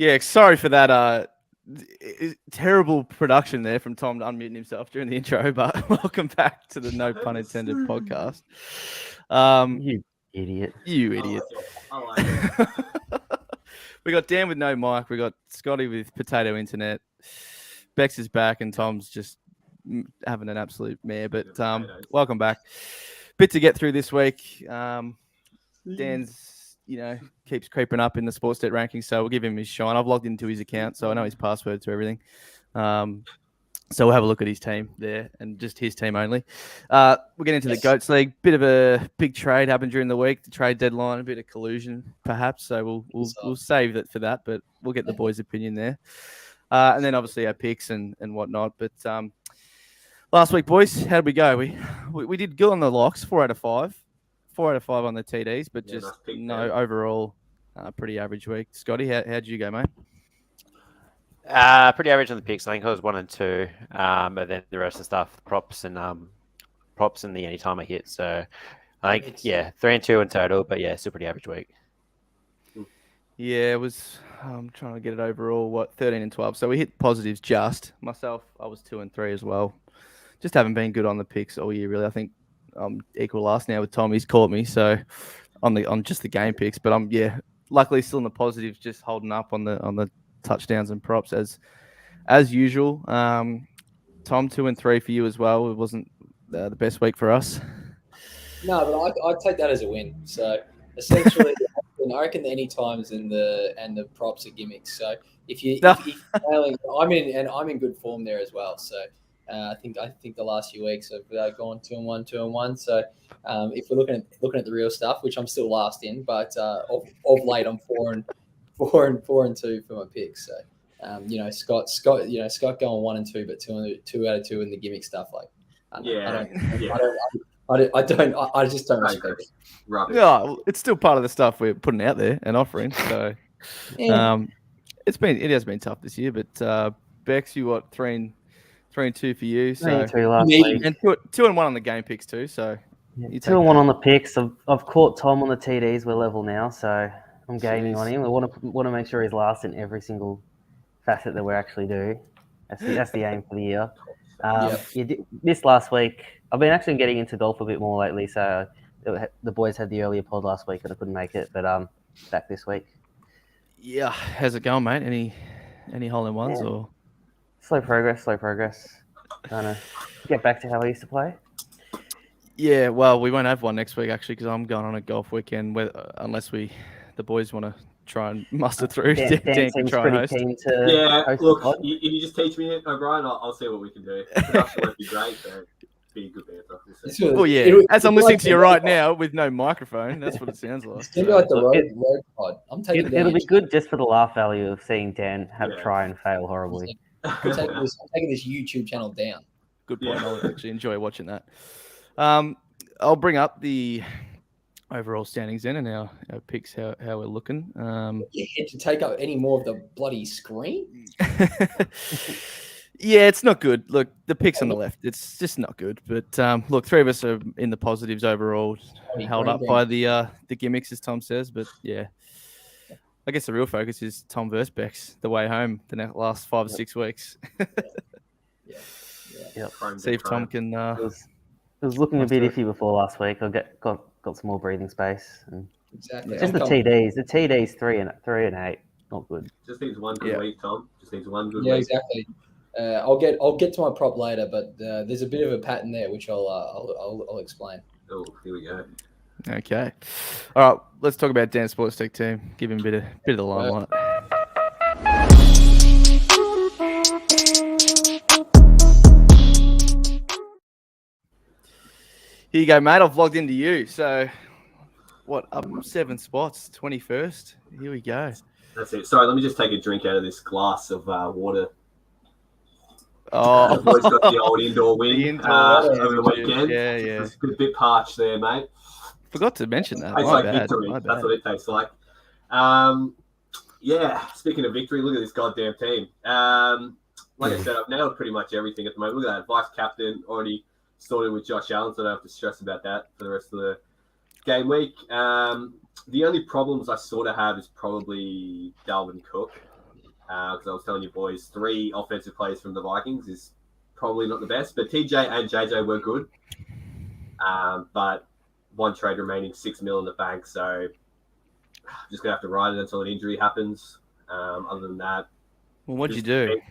Yeah, sorry for that. Terrible production there from Tom unmuting himself during the intro, but welcome back to the No Pun Intended podcast. You idiot. You idiot. I like it. We got Dan with no mic. We got Scotty with potato internet. Bex is back, and Tom's just having an absolute mare. But welcome back. Bit to get through this week. Dan's, keeps creeping up in the SportsDECK rankings, so we'll give him his shine. I've logged into his account, so I know his password to everything. So we'll have a look at his team there, and just his team only. We'll get into the Goats League. Bit of a big trade happened during the week, the trade deadline, a bit of collusion, perhaps. So we'll save it for that, but we'll get the boys' opinion there. And then obviously our picks and whatnot. But last week, boys, how did we go? We did good on the locks, 4 out of 5. 4 out of 5 on the TDs, but just overall, pretty average week. Scotty, how'd you go, mate? Pretty average on the picks. I think I was 1 and 2, but then the rest of the stuff, props and the anytime I hit. So I think 3 and 2 in total, but still pretty average week. Yeah, it was. I'm trying to get it overall. 13 and 12. So we hit positives just. Myself, I was 2 and 3 as well. Just haven't been good on the picks all year, really. I think I'm equal last now with Tom. He's caught me, so on just the game picks. But I'm luckily still in the positives, just holding up on the touchdowns and props as usual. Tom, 2 and 3 for you as well. It wasn't the best week for us. No, but I'd take that as a win. So essentially, I reckon the any times and the props are gimmicks. So if I'm in good form there as well. So I think the last few weeks have gone 2 and 1, 2 and 1. So if we're looking at the real stuff, which I'm still last in, but of late I'm 4 and 2 for my picks. So Scott going 1 and 2, but 2 out of 2 in the gimmick stuff. Like I just don't respect it. Rubbish. Yeah, it's still part of the stuff we're putting out there and offering. So it has been tough this year, but Bex, you what 3 and 2 for you. So 3 and 2 last week. And 2 and 1 on the game picks too. So 2 and 1 on the picks. I've caught Tom on the TDs. We're level now, so I'm gaining on him. I want to make sure he's last in every single facet that we actually do. That's the aim for the year. This last week, I've been actually getting into golf a bit more lately. So the boys had the earlier pod last week and I couldn't make it, but back this week. Yeah, how's it going, mate? Any hole in ones or? Slow progress. Trying to get back to how I used to play. Yeah, well, we won't have one next week actually because I'm going on a golf weekend unless the boys want to try and muster through. Dan seems pretty keen to host look, if you just teach me it, O'Brien, I'll see what we can do. Production won't be great, but be a good banter. Well, yeah. As I'm listening to you right now with no microphone, that's what it sounds like. It's going to be like the road pod. It'll be good just for the laugh value of seeing Dan try and fail horribly. I'm taking this YouTube channel down. Good point. I'll actually enjoy watching that. I'll bring up the overall standings in and our picks, how we're looking. You had to take up any more of the bloody screen? Yeah, it's not good. Look, the picks on the left, it's just not good. But look, 3 of us are in the positives overall, held up by the gimmicks, as Tom says. But yeah, I guess the real focus is Tom versus Bex, the way home the last 5 or 6 weeks. See if Tom can. It was looking a bit iffy before last week. I got some more breathing space. And exactly. Just the TDs. The TDs 3 and 8, not good. Just needs one good week, Tom. Just needs one good week. Yeah, exactly. I'll get to my prop later, but there's a bit of a pattern there which I'll explain. Oh, here we go. Okay. All right, let's talk about Dan's SportsDECK team. Give him a bit of the limelight. Here you go, mate. I've logged into you. So, up 7 spots, 21st. Here we go. That's it. Sorry, let me just take a drink out of this glass of water. Oh, boys got the old indoor win over the weekend. Yeah. It's a bit parched there, mate. Forgot to mention that. Tastes like victory. That's what it tastes like. Speaking of victory, look at this goddamn team. Like I said, I've nailed pretty much everything at the moment. Look at that. Vice captain already sorted with Josh Allen, so I don't have to stress about that for the rest of the game week. The only problems I sort of have is probably Dalvin Cook. because I was telling you boys, 3 offensive players from the Vikings is probably not the best, but TJ and JJ were good. But one trade remaining, $6 million in the bank, so I'm just gonna have to ride it until an injury happens. Other than that, Well, what'd you do?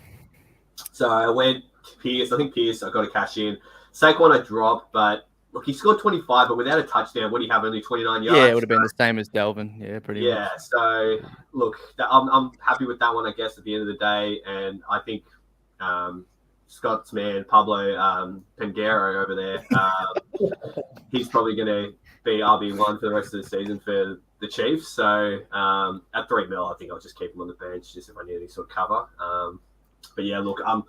So I went Pierce. I think Pierce, I got to cash in. Saquon I dropped, but look, he scored 25, but without a touchdown, what do you have? Only 29 yards? Yeah, it would have been the same as Delvin. Yeah, pretty much. Yeah, so look, I'm happy with that one, I guess, at the end of the day. And I think Scott's man, Pablo Pengero over there, he's probably going to be RB1 for the rest of the season for the Chiefs. So at $3 million, I think I'll just keep him on the bench just if I need any sort of cover. But yeah, look, I'm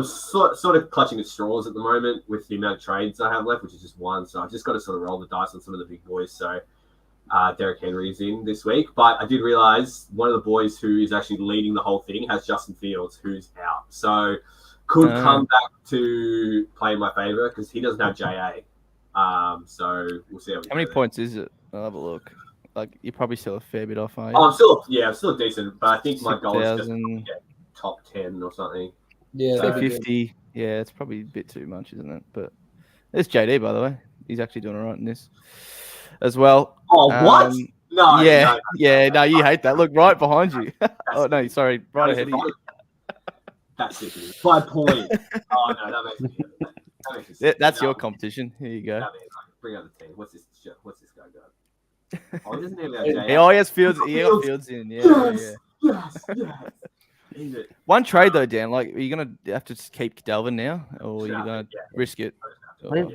sort of clutching at straws at the moment with the amount of trades I have left, which is just one. So I've just got to sort of roll the dice on some of the big boys. So Derrick Henry's in this week. But I did realize one of the boys who is actually leading the whole thing has Justin Fields, who's out. So could come back to play in my favor because he doesn't have JA. So we'll see how many points is it? I'll have a look. Like, you're probably still a fair bit off, aren't you? Oh, I'm still decent, but I think my goal is just to get top 10 or something. Yeah, so 50. Yeah, it's probably a bit too much, isn't it? But there's JD, by the way. He's actually doing all right in this as well. Oh, what? No. Yeah, no, you hate that. Look, right behind you. Oh, no, sorry, right ahead of you. That's it. 5 points. Oh, no, that makes me sick. That's your competition. Here you go. Bring out the team. What's this guy got? Oh, he doesn't even have JD. He has Fields. He got Fields in. Yes. One trade though, Dan. Like, are you gonna have to just keep Delvin now, or are you gonna risk it?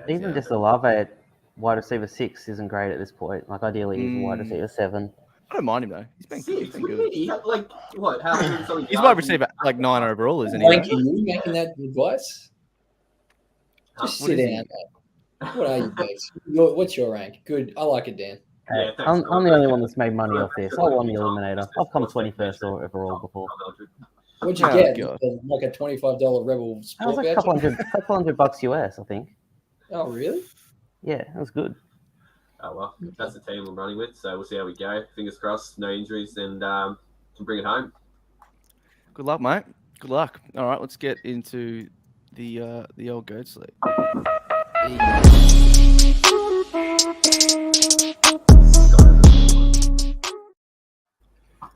Even just Olave at wide receiver 6 isn't great at this point. Like, ideally, he's wide receiver 7. I don't mind him though. He's been good. Like what? He's wide receiver like 9 overall, isn't he? Thank you. You making that advice? Just sit down. What are you, Bex? What's your rank? Good. I like it, Dan. Hey, I'm the only one that's made money off this. I won the Eliminator. I've come 21st overall before. What'd you get? Like a $25 Rebel That was sport like a couple hundred bucks US, I think. Oh, really? Yeah, it was good. Oh, well, that's the team I'm running with, so we'll see how we go. Fingers crossed, no injuries, and can bring it home. Good luck, mate. Good luck. All right, let's get into the old goat sleep.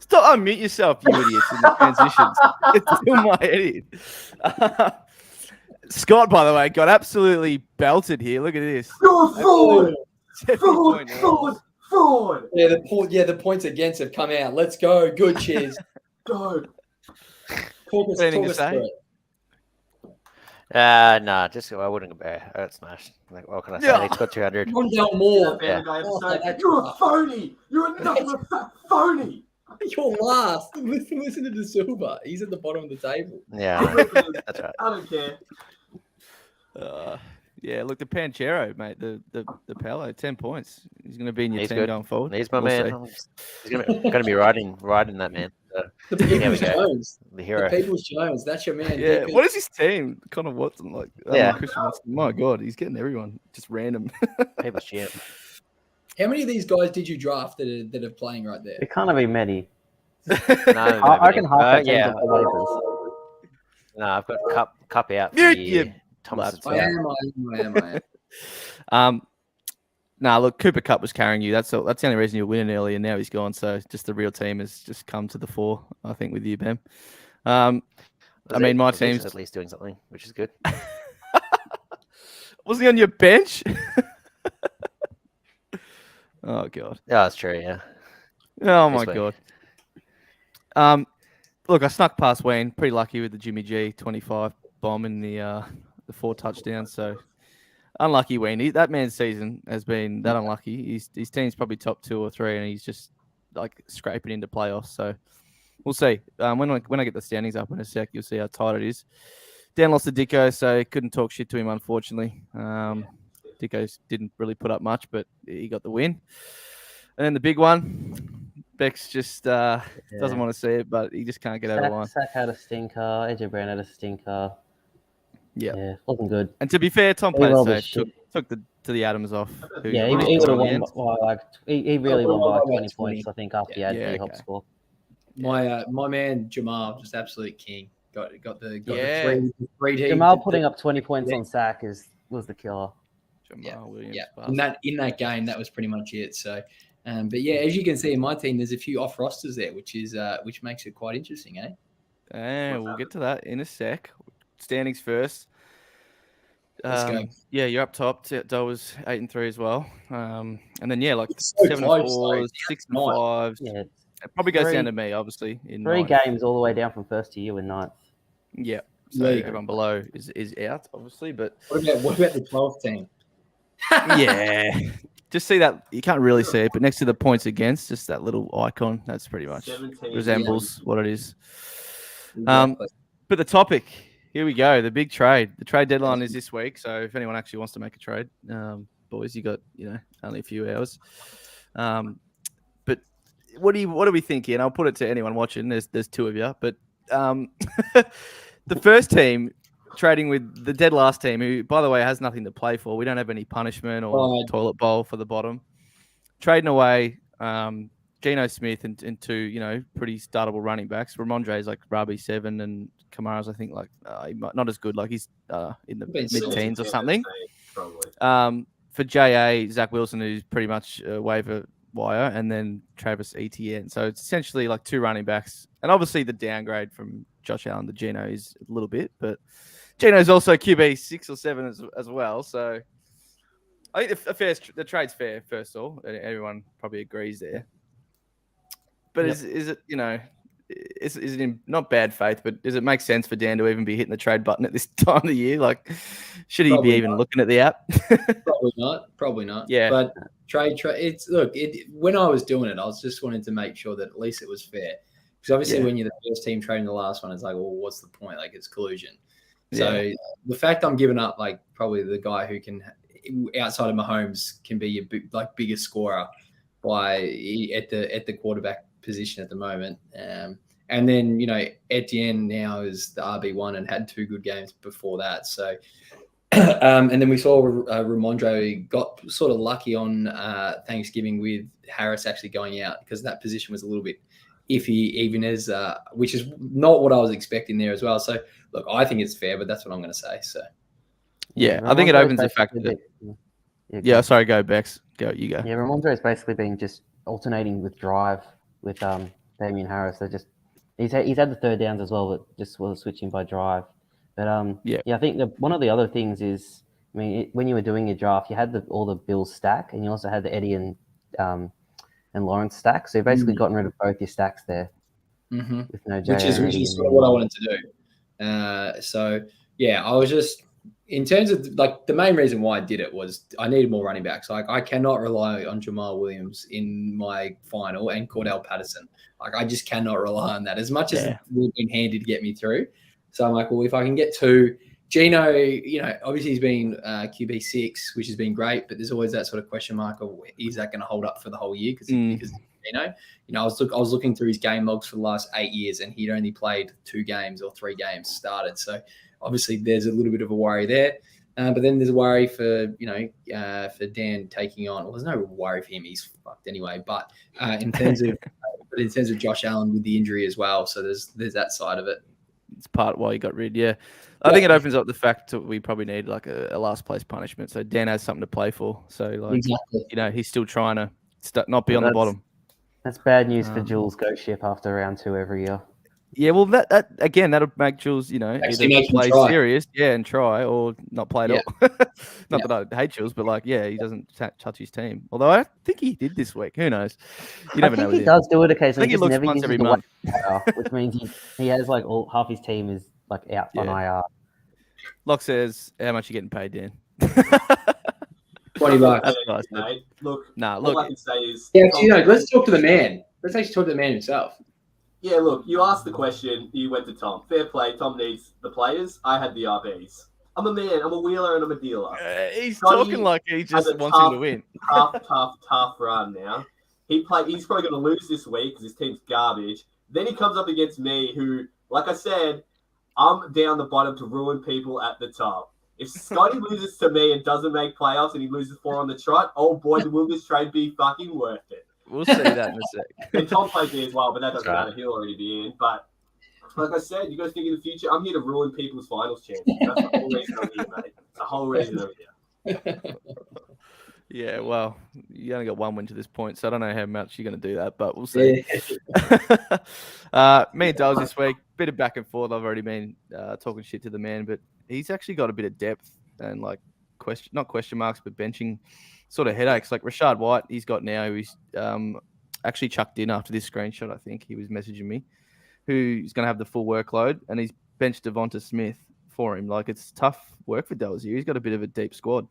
Stop, unmute yourself, you idiots, in the transitions. It's still my head. Scott, by the way, got absolutely belted here. Look at this. You're fraud! Fraud! Yeah, the points against have come out. Let's go. Good, cheers. Go. Talk us through it. Nah, just I wouldn't go smashed. Like, what can I say? Yeah. He's got 200. Run down more. You're a phony. You're another fat phony. You're last. Listen to De Silva. He's at the bottom of the table. Yeah, that's right. I don't care. Yeah, look, the Panchero, mate, the Paolo, 10 points. He's going to be in your team good. going forward. He's my man. He's going to be riding that man. So, The People's Jones. the hero. The People's Jones. That's your man. Yeah, what is his team? Connor Watson, like, Yeah. Christian Watson. My God, he's getting everyone just random. People's champ. How many of these guys did you draft that are playing right there? It can't have been many. No, I reckon half that yeah. team's at the No, I've got cup out for Mute the you Thomas. I am. Nah, look, Cooper Cup was carrying you. That's the only reason you're winning earlier. Now he's gone, so just the real team has just come to the fore, I think, with you, Ben. I mean, my team's at least doing something, which is good. Wasn't he on your bench? Oh, God. Yeah, that's true. Yeah. Oh, my God. Look, I snuck past Wayne. Pretty lucky with the Jimmy G 25 bomb in the 4 touchdowns. So unlucky, Wayne. That man's season has been that unlucky. His team's probably top 2 or 3, and he's just like scraping into playoffs. So we'll see. When I get the standings up in a sec, you'll see how tight it is. Dan lost to Dicko, so couldn't talk shit to him, unfortunately. Dicko didn't really put up much, but he got the win. And then the big one, Bex just doesn't want to see it, but he just can't get over the line. Sack had a stinker. AJ Brown had a stinker. Yep. Yeah, wasn't good. And to be fair, Tom He rolled played his safe, took the Adams off. Yeah, he would have won. He really won by 20 points, I think, after he had the hop score. My man Jamal, just absolute king. Got the Yeah. three team. Jamal putting up 20 points on sack was the killer. Jamal Williams. Yeah. In that game, that was pretty much it. So, but yeah, as you can see in my team, there's a few off rosters there, which makes it quite interesting, eh? And we'll get to that in a sec. Standings first. Let's go. Yeah, you're up top. Doe was 8-3 as well. And then like It's so 7-4, close, 6-5. Yeah, It probably goes Three- down to me, obviously. In three ninth. games all the way down from first to you in ninth. Yeah. So There you go. everyone below is out, obviously. But What about the 12th team? yeah, just see that you can't really see it, but next to the points against, just that little icon. That's pretty much 17. resembles what it is. Exactly. But the topic, here we go. The big trade. The trade deadline is this week. So if anyone actually wants to make a trade, boys, you got only a few hours. But what do we think here? And I'll put it to anyone watching. There's two of you, but the first team trading with the dead last team, who by the way has nothing to play for. We don't have any punishment or toilet bowl for the bottom. Trading away Geno Smith and two pretty startable running backs. Ramondre's like RB7 and Kamara's I think like not as good. Like he's in the mid-teens or something. Probably. For JA, Zach Wilson, who's pretty much a waiver wire, and then Travis Etienne. So it's essentially like two running backs. And obviously the downgrade from Josh Allen to Geno is a little bit, but Geno's also QB 6 or 7 as well. So I think the trade's fair, first of all. Everyone probably agrees there. But is it, is it in not bad faith, but does it make sense for Dan to even be hitting the trade button at this time of the year? Like, should he Probably be even not. looking at the app? Probably not. Yeah. But trade. When I was doing it, I was just wanting to make sure that at least it was fair. Because obviously when you're the first team trading the last one, it's like, well, what's the point? Like it's collusion. So the fact I'm giving up like probably the guy who can, outside of Mahomes, can be your biggest scorer at the quarterback position at the moment. And then, Etienne now is the RB1 and had 2 good games before that. So, and then we saw Ramondre got sort of lucky on Thanksgiving with Harris actually going out because that position was a little bit iffy, even as which is not what I was expecting there as well. So, look, I think it's fair, but that's what I'm going to say. So, yeah, I think it opens the fact that. Yeah, sorry, go Bex. Go, you go. Yeah, Ramondre is basically being just alternating with drive with Damian Harris. So just he's had the third downs as well, but just was switching by drive. But I think one of the other things is, when you were doing your draft, you had all the Bills stack, and you also had the Eddie and Lawrence stack. So you've basically gotten rid of both your stacks there. Mm-hmm. With no which is sort of what I wanted to do. So yeah, I was just. In terms of the main reason why I did it was I needed more running backs. Like I cannot rely on Jamal Williams in my final and Cordell Patterson. Like I just cannot rely on that as much as we've been handy to get me through. So I'm like, well, if I can get 2, Geno, obviously he's been QB 6, which has been great, but there's always that sort of question mark of is that going to hold up for the whole year? Because Geno, I was looking through his game logs for the last 8 years, and he'd only played 2 games or 3 games started. So obviously, there's a little bit of a worry there, but then there's a worry for Dan taking on. Well, there's no worry for him; he's fucked anyway. But in terms of Josh Allen with the injury as well, so there's that side of it. It's part why he got rid. Yeah, I think it opens up the fact that we probably need like a last place punishment, so Dan has something to play for. So he's still trying to not be on the bottom. That's bad news for Jules Ghost Ship after round 2 every year. Yeah, well, that again, that'll make Jules, either play serious, and try, or not play at all. Not that I hate Jules, but he doesn't touch his team. Although I think he did this week. Who knows? You never know. I think he does do it occasionally. I think he looks once every month, which means he has half his team is out on IR. Locke says, "How much are you getting paid, Dan?" $20. That's nice. Mate. Look, all I can say is, let's talk to the man. Let's actually talk to the man himself. Yeah, look, you asked the question, you went to Tom. Fair play, Tom needs the players. I had the RBs. I'm a man, I'm a wheeler, and I'm a dealer. He's talking like he just wants him to win. Tough run now. He's probably going to lose this week because his team's garbage. Then he comes up against me, who, like I said, I'm down the bottom to ruin people at the top. If Scotty loses to me and doesn't make playoffs and he loses 4 on the trot, oh boy, will this trade be fucking worth it. We'll see that in a sec. And Tom plays me as well, but that doesn't Right. matter. He'll already be in. But like I said, you guys think in the future, I'm here to ruin people's finals chances. That's the whole reason I'm here, mate. It's the whole reason I'm here. Yeah, well, you only got one win to this point, so I don't know how much you're going to do that, but we'll see. Me and Dales this week, bit of back and forth. I've already been talking shit to the man, but he's actually got a bit of depth and like not question marks, but benching sort of headaches. Like Rashad White, he's got now. He's actually chucked in after this screenshot. I think he was messaging me, who's going to have the full workload, and he's benched Devonta Smith for him. Like it's tough work for Dales here. He's got a bit of a deep squad.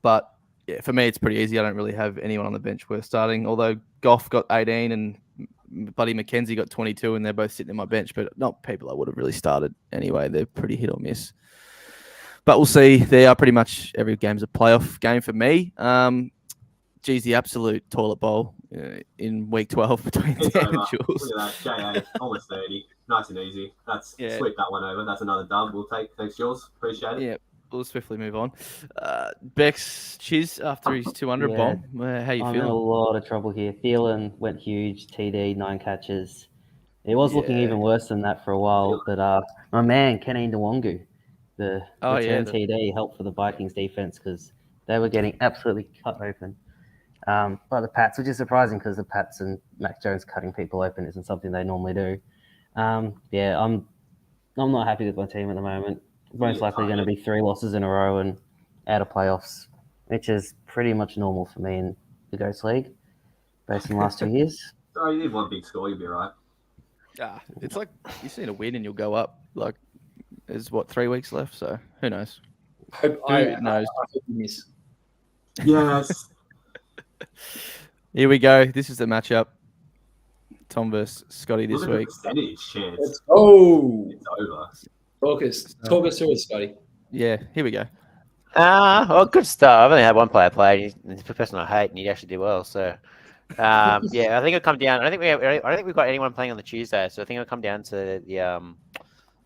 But yeah, for me, it's pretty easy. I don't really have anyone on the bench worth starting. Although Goff got 18 and Buddy McKenzie got 22, and they're both sitting in my bench, but not people I would have really started anyway. They're pretty hit or miss. But we'll see. They are pretty much every game's a playoff game for me. Geez, the absolute toilet bowl in week 12 between It's Dan over. and Jules. Look at that. JA, almost 30. Nice and easy. That's sweep that one over. That's another dub we'll take. Thanks, Jules. Appreciate it. Yeah. We'll swiftly move on. Bex Chiz after his 200 bomb. How you I'm in a feeling? lot of trouble here. Thielen went huge, TD, 9 catches. It was looking even worse than that for a while, but my man, Kenny Nwangu, the return TD, helped for the Vikings defense because they were getting absolutely cut open by the Pats, which is surprising because the Pats and Mac Jones cutting people open isn't something they normally do. I'm not happy with my team at the moment. Most likely going to be 3 losses in a row and out of playoffs, which is pretty much normal for me in the Ghost League based on the last 2 years. So you need one big score, you'll be right. It's like you see a win and you'll go up. Like there's 3 weeks left, so who knows? I knows? hope you miss. Yes. Here we go. This is the matchup. Tom versus Scotty this Look at week. the percentage chance. Let's go. It's over. Talk us through it, Scotty. Yeah, here we go. Well, good start. I've only had one player play. He's a person I hate, and he actually did well. So, yeah, I think it'll come down. I don't think we've got anyone playing on the Tuesday, so I think it'll come down to the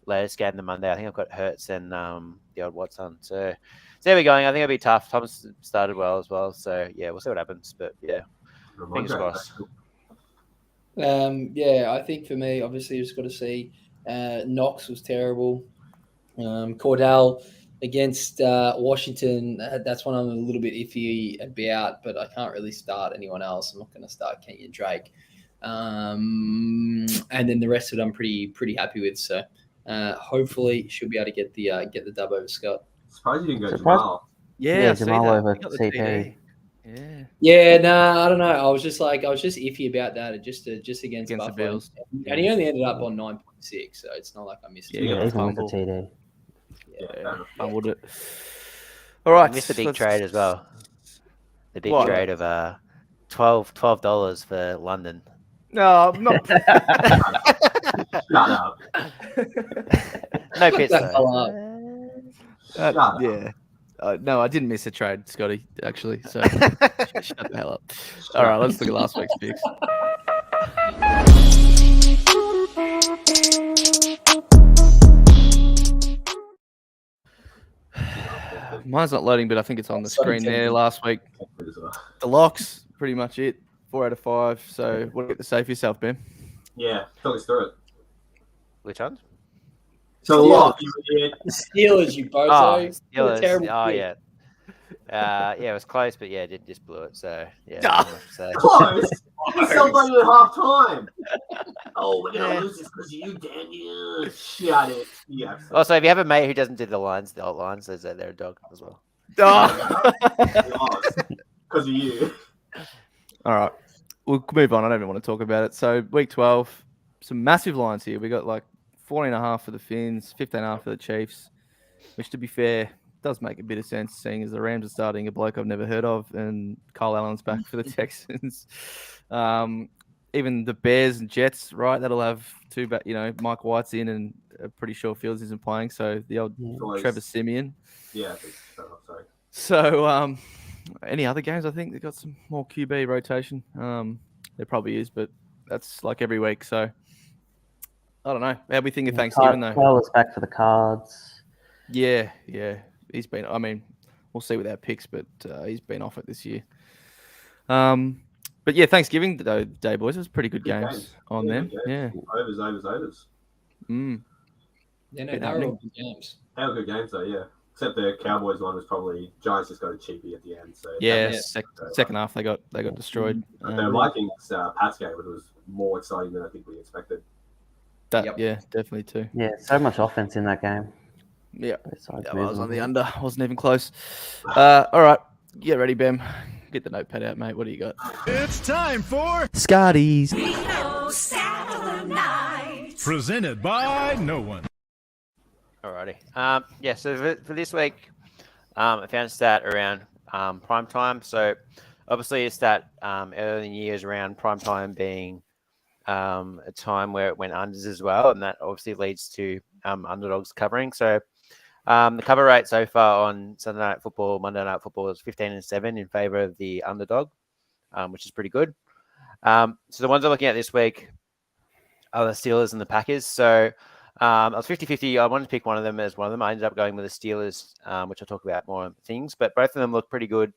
latest game on the Monday. I think I've got Hurts and the old Watson. So there we go. I think it'll be tough. Thomas started well as well. So yeah, we'll see what happens. But yeah, fingers crossed. Yeah, I think for me, obviously, you've just got to see. Knox was terrible. Cordell against Washington, that's one I'm a little bit iffy about, but I can't really start anyone else. I'm not going to start Kenyon Drake. And then the rest of it I'm pretty happy with. So hopefully she'll be able to get the dub over Scott. Surprised you didn't go Jamal. Yeah, Jamal over CP. Yeah, I don't know. I was just iffy about that. Just against the Buffalo. Bills. And he only ended up on 9.6, so it's not like I missed it. Yeah, even with the TD. Yeah. I would it. All right, Missed the big trade as well. The big What? trade of $12 for London. No, I'm not. Shut up. No pits That fell though. Shut up. Yeah. No, I didn't miss a trade, Scotty, actually. So shut the hell up. All right, let's look at last week's picks. Mine's not loading, but I think it's on the screen there last week. The locks, pretty much it. 4 out of 5. So what do you get to say for yourself, Ben? Yeah, talk us through it. Which ones? So lock, you idiot. The Steelers, you bozo. Steelers. Terrible Oh, pick. yeah. Yeah, it was close, but yeah, it just blew it. So yeah. So. Close. We celebrated at half time. Oh, we're gonna lose this because of you, Daniel. Shut it. Yeah. Also, if you have a mate who doesn't do the alt lines, they're a dog as well. Because of you. All right, we'll move on. I don't even want to talk about it. So week 12, some massive lines here. We got like 14.5 for the Finns, 15.5 for the Chiefs, which to be fair, does make a bit of sense seeing as the Rams are starting a bloke I've never heard of and Kyle Allen's back for the Texans. Even the Bears and Jets, right? That'll have 2 back, Mike White's in and pretty sure Fields isn't playing. So the old Trevor Siemian. Yeah, sorry. So any other games? I think they've got some more QB rotation. There probably is, but that's like every week. So I don't know. How we think of Thanksgiving though? Kyle's back for the Cards. Yeah. He's been. I mean, we'll see with our picks, but he's been off it this year. But yeah, Thanksgiving Day, boys. It was pretty good games on Yeah, them. good Yeah. games. Overs. Mm. Yeah, no, Bit they were happening. all good games. They were good games though, yeah. Except the Cowboys one was probably Giants just got a cheapie at the end. So Yeah. Yeah. Second half they got destroyed. But the Vikings Pats game, it was more exciting than I think we expected. Yeah, definitely too. Yeah, so much offense in that game. Yeah. Besides I was on the movement. under. Wasn't even close. All right. Get ready, Bem. Get the notepad out, mate. What do you got? It's time for Scotty's. Presented by No One. Alrighty. Yeah, so for this week, I found a stat around prime time. So obviously a stat early in years around prime time being a time where it went unders as well, and that obviously leads to underdogs covering. So the cover rate so far on Sunday Night Football, Monday Night Football is 15-7 in favor of the underdog, which is pretty good. So the ones I'm looking at this week are the Steelers and the Packers. So I was 50-50. I wanted to pick one of them as one of them. I ended up going with the Steelers, which I'll talk about more things, but both of them look pretty good.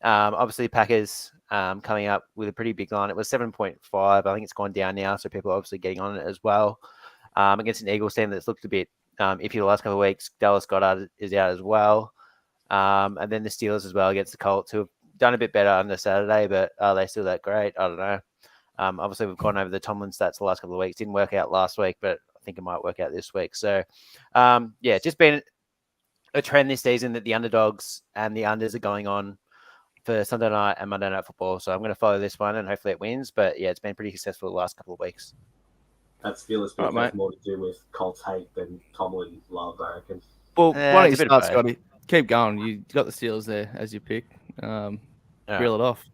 Obviously, Packers coming up with a pretty big line. It was 7.5. I think it's gone down now, so people are obviously getting on it as well. Against an Eagles team that's looked a bit iffy the last couple of weeks. Dallas Goedert is out as well. And then the Steelers as well against the Colts, who have done a bit better on the Saturday, but are they still that great? I don't know. Obviously, we've gone over the Tomlin stats the last couple of weeks. Didn't work out last week, but I think it might work out this week. So, yeah, just been a trend this season that the underdogs and the unders are going on for Sunday night and Monday Night Football. So I'm going to follow this one and hopefully it wins. But yeah, it's been pretty successful the last couple of weeks. That Steelers Right, pick mate. has more to do with Colts hate than Tomlin love, I reckon. Well, why don't you it's a bit of start, both. Scotty? Keep going. You got the Steelers there as your pick. All Reel it off.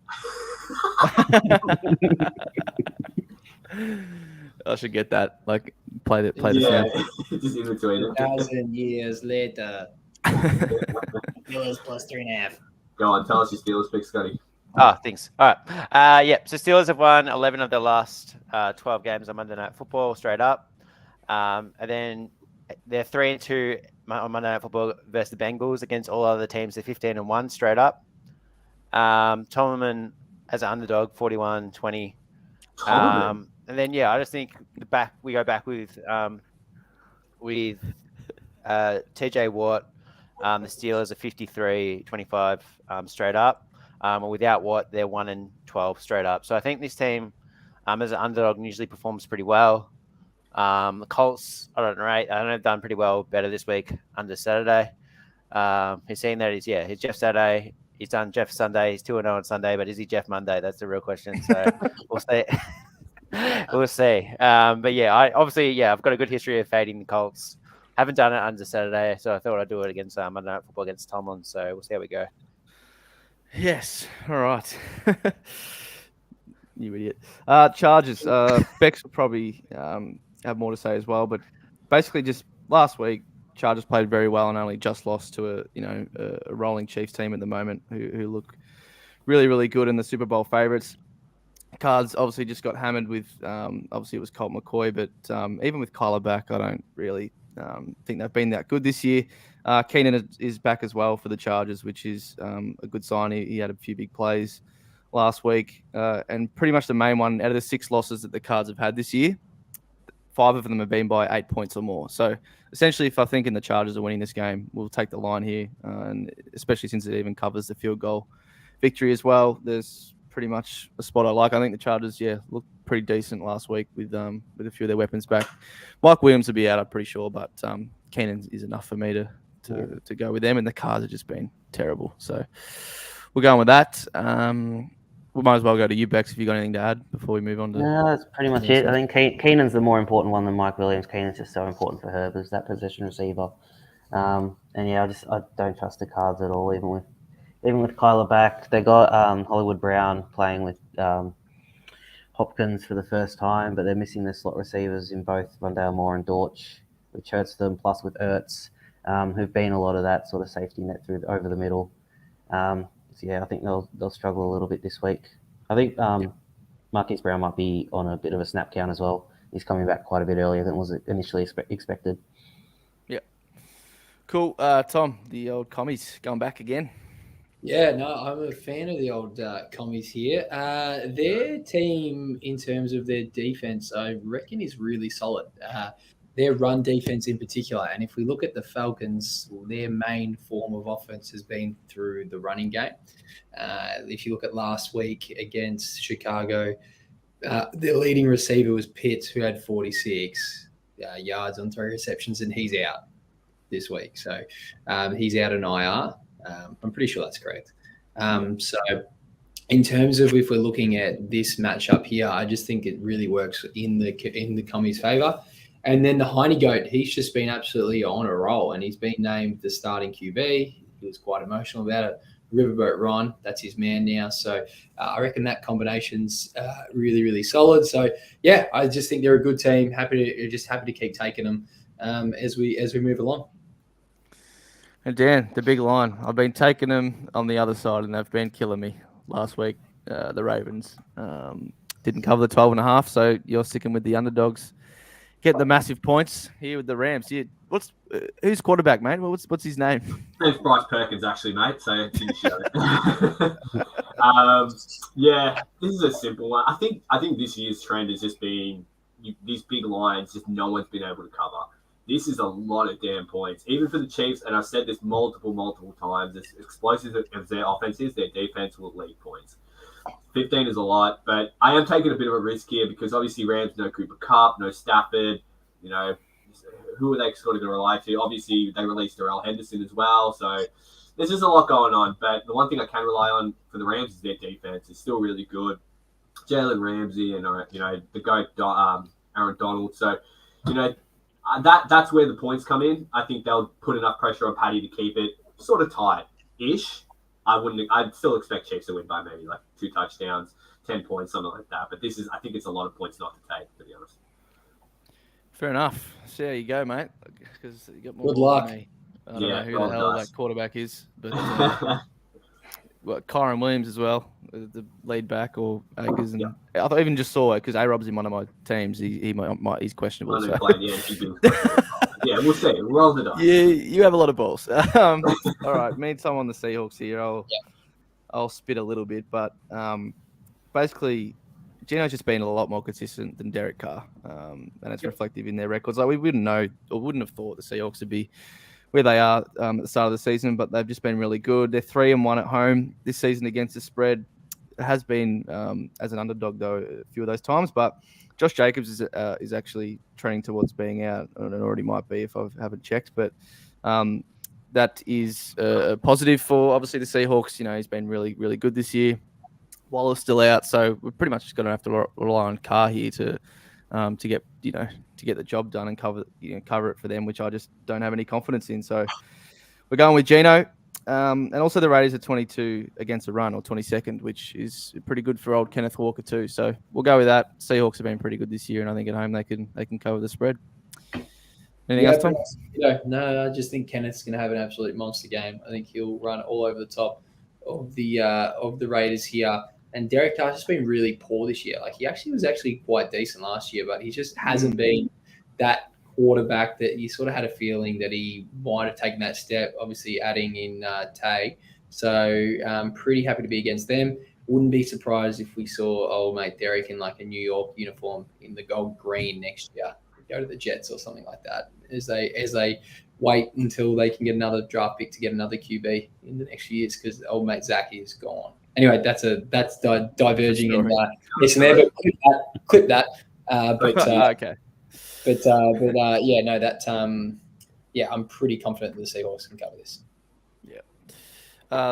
I should get that. Like, play the Yeah, sound. just in between it. 1,000 years later. Steelers plus 3.5. Go on, tell us your Steelers pick, Scotty. Oh, thanks. All right. Yeah. So Steelers have won 11 of their last 12 games on Monday Night Football straight up. And then they're 3-2 on Monday Night Football versus the Bengals. Against all other teams, they're 15-1 straight up. Tomlin as an underdog, 41-20. And then yeah, I just think we go back with TJ Watt. The Steelers are 53-25 straight up. Without Watt, they're 1-12 straight up. So I think this team, as an underdog, usually performs pretty well. The Colts, I don't know, they've done pretty well, better this week under Saturday. He's seen that he's Jeff Saturday. He's done Jeff Sunday. He's 2-0 on Sunday, but is he Jeff Monday? That's the real question. So we'll see. We'll see. But yeah, I've got a good history of fading the Colts. Haven't done it under Saturday, so I thought I'd do it against Monday Night Football against Tomlin. So we'll see how we go. Yes. All right. You idiot. Chargers. Bex will probably have more to say as well, but basically just last week, Chargers played very well and only just lost to a rolling Chiefs team at the moment who look really, really good in the Super Bowl favorites. Cards obviously just got hammered with, obviously it was Colt McCoy, but even with Kyler back, I don't really think they've been that good this year. Keenan is back as well for the Chargers, which is a good sign. He had a few big plays last week, and pretty much the main one out of the 6 losses that the Cards have had this year, 5 of them have been by 8 points or more. So essentially, if I think the Chargers are winning this game, we'll take the line here, and especially since it even covers the field goal victory as well. There's pretty much a spot I like. I think the Chargers, looked pretty decent last week with a few of their weapons back. Mike Williams will be out, I'm pretty sure, but Keenan is enough for me to go with them, and the Cards have just been terrible. So we're going with that. We might as well go to you, Bex, if you got anything to add before we move on to. No, that's pretty much it. I think Keenan's the more important one than Mike Williams. Keenan's just so important for Herb as that possession receiver. And yeah, I don't trust the Cards at all. Even with Kyler back, they got Hollywood Brown playing with Hopkins for the first time, but they're missing their slot receivers in both Mondale Moore and Dortch, which hurts them. Plus with Ertz, who've been a lot of that sort of safety net over the middle. So yeah, I think they'll struggle a little bit this week. I think Marquise Brown might be on a bit of a snap count as well. He's coming back quite a bit earlier than was initially expected. Yeah. Cool. Tom, the old commies going back again. Yeah, no, I'm a fan of the old commies here. Their team, in terms of their defense, I reckon is really solid. Their run defense in particular. And if we look at the Falcons, their main form of offense has been through the running game. If you look at last week against Chicago, their leading receiver was Pitts, who had 46 yards on 3 receptions, and he's out this week. So he's out on IR. I'm pretty sure that's correct. So in terms of if we're looking at this matchup here, I just think it really works in the Commies' favour. And then the Heine Goat, he's just been absolutely on a roll, and he's been named the starting QB. He was quite emotional about it. Riverboat Ron, that's his man now. So I reckon that combination's really, really solid. So yeah, I just think they're a good team. Happy to keep taking them as we move along. And Dan, the big line. I've been taking them on the other side, and they've been killing me last week. The Ravens didn't cover the 12.5, so you're sticking with the underdogs. Getting the massive points here with the Rams. Who's quarterback, mate? What's his name? It's Bryce Perkins, actually, mate. So it's in the show. Yeah, this is a simple one. I think this year's trend has just been these big lines. Just no one's been able to cover. This is a lot of damn points, even for the Chiefs. And I've said this multiple times. As explosive as their offense is, their defense will lead points. 15 is a lot, but I am taking a bit of a risk here because obviously Rams, no Cooper Kupp, no Stafford. You know, who are they sort of going to rely to? Obviously, they released Darrell Henderson as well, so there's just a lot going on. But the one thing I can rely on for the Rams is their defense. It's still really good. Jalen Ramsey and the GOAT Aaron Donald. So that's where the points come in. I think they'll put enough pressure on Paddy to keep it sort of tight-ish. I'd still expect Chiefs to win by maybe like 2 touchdowns, 10 points, something like that. But I think it's a lot of points not to take, to be honest. Fair enough. So there you go, mate. Because you got more Good luck. than me. I don't know who the hell that quarterback is, but Kyron Williams as well, the lead back, or Akers, and I thought even just saw it because A-Rob's in one of my teams. He's questionable. So. Yeah, we'll see. Roll the dice. Yeah, you have a lot of balls. All right, me and Tom on the Seahawks here. I'll spit a little bit, but basically, Gino's just been a lot more consistent than Derek Carr, and it's reflective in their records. Like we wouldn't know or wouldn't have thought the Seahawks would be where they are at the start of the season, but they've just been really good. They're 3-1 at home this season against the spread. It has been as an underdog though a few of those times, but Josh Jacobs is actually trending towards being out, and it already might be if I haven't checked. But that is a positive for obviously the Seahawks. You know, he's been really, really good this year. Waller's still out, so we're pretty much just going to have to rely on Carr here to get the job done and cover it for them, which I just don't have any confidence in. So we're going with Gino. And also the Raiders are 22 against the run, or 22nd, which is pretty good for old Kenneth Walker too. So we'll go with that. Seahawks have been pretty good this year, and I think at home they can cover the spread. Anything else, Tom? No, I just think Kenneth's going to have an absolute monster game. I think he'll run all over the top of the Raiders here. And Derek Carr's just been really poor this year. Like he was actually quite decent last year, but he just hasn't been that quarterback that you sort of had a feeling that he might have taken that step, obviously adding in Tay. So I'm pretty happy to be against them. Wouldn't be surprised if we saw old mate Derek in like a New York uniform in the gold green next year. Go to the Jets or something like that as they wait until they can get another draft pick to get another QB in the next few years because old mate Zach is gone. Anyway, that's diverging in listen there, but clip that. Okay. I'm pretty confident that the Seahawks can cover this. Yeah.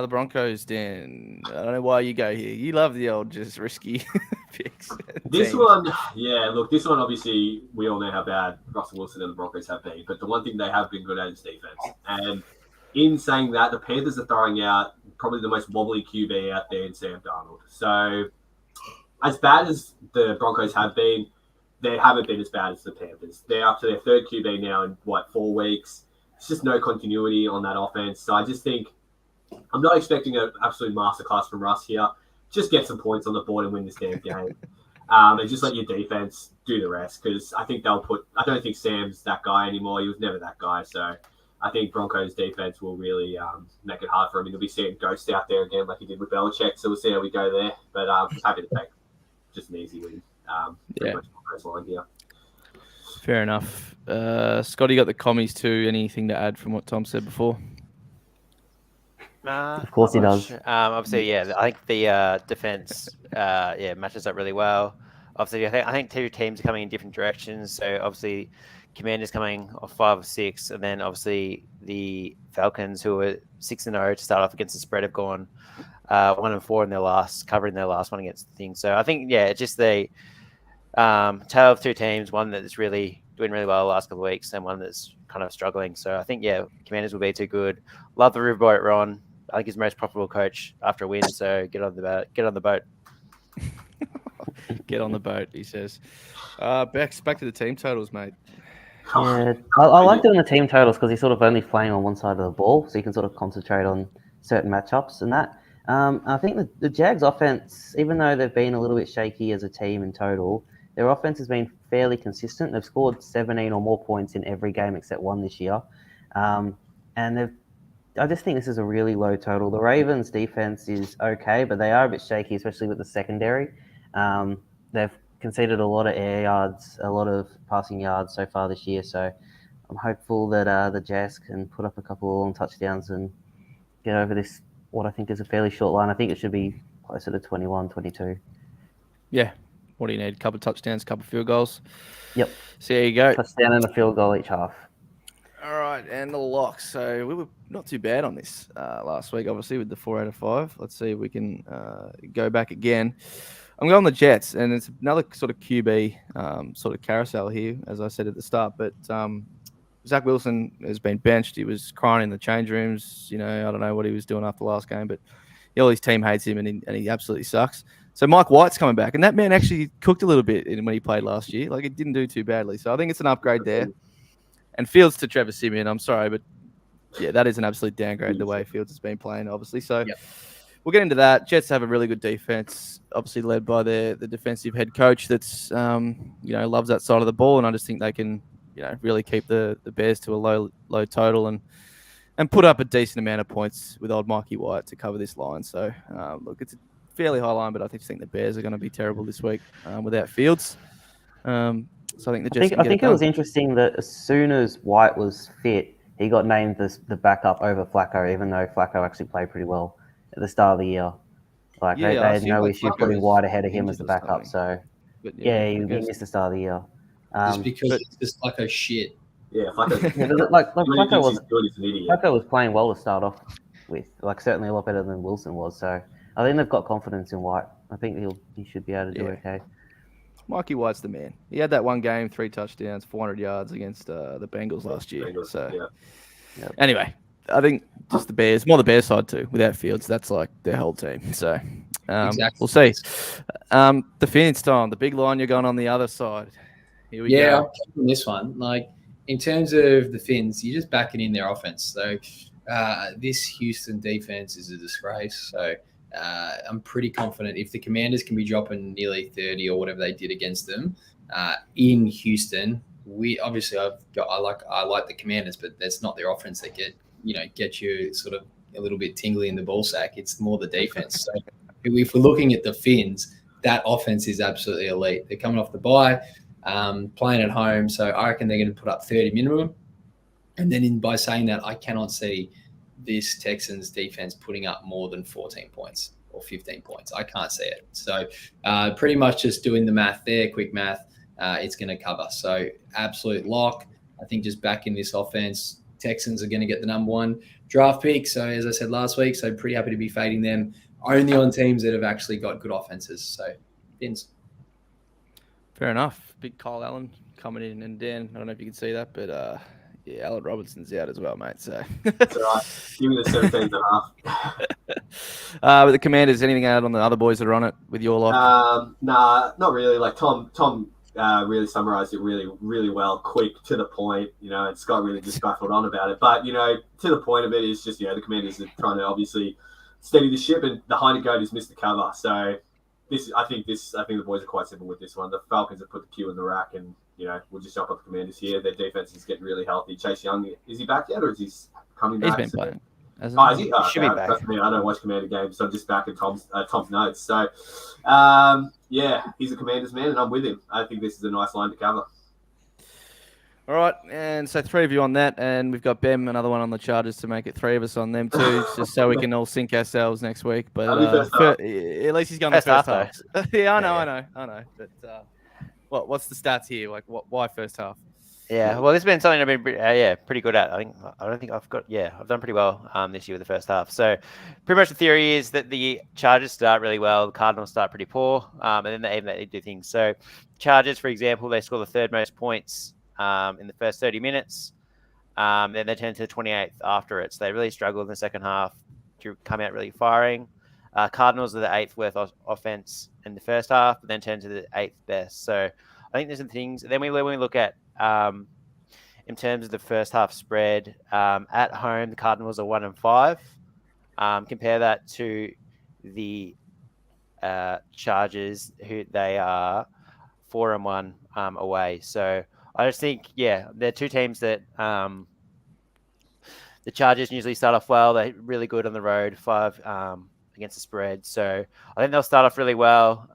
The Broncos, Dan. I don't know why you go here. You love the old just risky picks. This one, obviously, we all know how bad Russell Wilson and the Broncos have been, but the one thing they have been good at is defense. And in saying that, the Panthers are throwing out probably the most wobbly QB out there in Sam Darnold. So as bad as the Broncos have been, they haven't been as bad as the Panthers. They're up to their 3rd QB now in, 4 weeks. It's just no continuity on that offense. So I just think I'm not expecting an absolute masterclass from Russ here. Just get some points on the board and win this damn game. And just let your defense do the rest because I think I don't think Sam's that guy anymore. He was never that guy. So I think Broncos defense will really make it hard for him. He'll be seeing Ghost out there again like he did with Belichick. So we'll see how we go there. But happy to take just an easy win. Pretty much Broncos line here. Fair enough. Scotty got the commies too. Anything to add from what Tom said before? Of course he does. Obviously, yeah. I think the defense, matches up really well. Obviously, I think two teams are coming in different directions. So obviously, Commanders coming off 5 or 6, and then obviously the Falcons, who were 6-0 to start off against the spread, have gone 1-4 in their last, covering their last one against the thing. So I think, it's just the tale of two teams, one that's really doing really well the last couple of weeks and one that's kind of struggling. So I think, Commanders will be too good. Love the Riverboat Ron. I think he's the most profitable coach after a win. So get on the boat. Get on the boat. Get on the boat, he says. Bex, back to the team totals, mate. Yeah, I like doing the team totals because he's sort of only playing on one side of the ball, so you can sort of concentrate on certain matchups and that. I think the Jags offense, even though they've been a little bit shaky as a team in total, their offense has been fairly consistent. They've scored 17 or more points in every game except one this year. And I just think this is a really low total. The Ravens' defense is okay, but they are a bit shaky, especially with the secondary. They've conceded a lot of air yards, a lot of passing yards so far this year. So I'm hopeful that the Jazz can put up a couple of long touchdowns and get over this, what I think is a fairly short line. I think it should be closer to 21, 22. Yeah. What do you need? A couple of touchdowns, a couple of field goals? Yep. So there you go. Touchdown and a field goal each half. All right, and the locks. So we were not too bad on this last week, obviously, with the 4 out of 5. Let's see if we can go back again. I'm going the Jets, and it's another sort of QB sort of carousel here, as I said at the start. But Zach Wilson has been benched. He was crying in the change rooms. I don't know what he was doing after the last game, but all his team hates him, and he absolutely sucks. So Mike White's coming back, and that man actually cooked a little bit when he played last year. Like, it didn't do too badly. So I think it's an upgrade there. And Fields to Trevor Siemian, I'm sorry, but that is an absolute downgrade the way Fields has been playing, obviously. So we'll get into that. Jets have a really good defense, obviously led by the defensive head coach that's loves that side of the ball, and I just think they can really keep the Bears to a low total and put up a decent amount of points with old Mikey White to cover this line. So look, it's a fairly high line, but I just think the Bears are going to be terrible this week without Fields. So I think I think it was interesting that as soon as White was fit, he got named the backup over Flacco, even though Flacco actually played pretty well at the start of the year. Like they had no issue putting White ahead of him as the backup. So he missed the start of the year. Just because it's Flacco shit. Yeah, Flacco. Flacco was playing well to start off with, like certainly a lot better than Wilson was. So I think they've got confidence in White. I think he should be able to do okay. Mikey White's the man. He had that one game, 3 touchdowns, 400 yards against the Bengals last year. Anyway, I think just the Bears, more the Bears side too. Without Fields, that's like their whole team. So we'll see. The Finns, Tom, the big line you're going on the other side. Here we go. I'm this one. Like, in terms of the Finns, you're just backing in their offense. So this Houston defense is a disgrace. So I'm pretty confident if the Commanders can be dropping nearly 30 or whatever they did against them in Houston. I like the Commanders, but that's not their offense that get you sort of a little bit tingly in the ball sack. It's more the defense. So if we're looking at the Finns, that offense is absolutely elite. They're coming off the bye, playing at home, so I reckon they're going to put up 30 minimum. And then by saying that, I cannot see this Texans defense putting up more than 14 points or 15 points. I can't see it. So pretty much just doing the math there, quick math, it's going to cover. So absolute lock. I think just back in this offense, Texans are going to get the number 1 draft pick. So as I said last week, so pretty happy to be fading them only on teams that have actually got good offenses. So Finns. Fair enough. Big Kyle Allen coming in, and Dan, I don't know if you can see that, but Allen Robinson's out as well, mate. So that's all right. Give me the 17.5. But the Commanders, anything out on the other boys that are on it with your lock? Nah, not really. Like Tom really summarized it really, really well, quick, to the point, and Scott really just baffled on about it. But, to the point of it is just, the Commanders are trying to obviously steady the ship, and the Heine goat has missed the cover. So I think the boys are quite simple with this one. The Falcons have put the Q in the rack, and, we'll just jump up the Commanders here. Their defense is getting really healthy. Chase Young, is he back yet, or is he coming back? He's been playing. Is he? Oh, Should be back. I don't watch Commander games, so I'm just back in Tom's notes. So, he's a Commanders man, and I'm with him. I think this is a nice line to cover. All right, and so 3 of you on that, and we've got Ben, another one on the Chargers to make it 3 of us on them too, just so we can all sync ourselves next week. But at least he's going the first half. Yeah, I know. But what's the stats here? Like, why first half? Yeah, well, this has been something I've been pretty good at. I've done pretty well this year with the first half. So pretty much the theory is that the Chargers start really well, the Cardinals start pretty poor, and then they do things. So Chargers, for example, they score the 3rd most points in the first 30 minutes. Then they turn to 28th after it. So they really struggle in the second half to come out really firing. Cardinals are the 8th worst offense in the first half, but then turn to the 8th best. So I think there's some things. Then when we look at in terms of the first half spread, at home, the Cardinals are 1-5. Compare that to the Chargers, who they are 4-1 away. So I just think, they're 2 teams that the Chargers usually start off well. They're really good on the road, 5 against the spread. So I think they'll start off really well.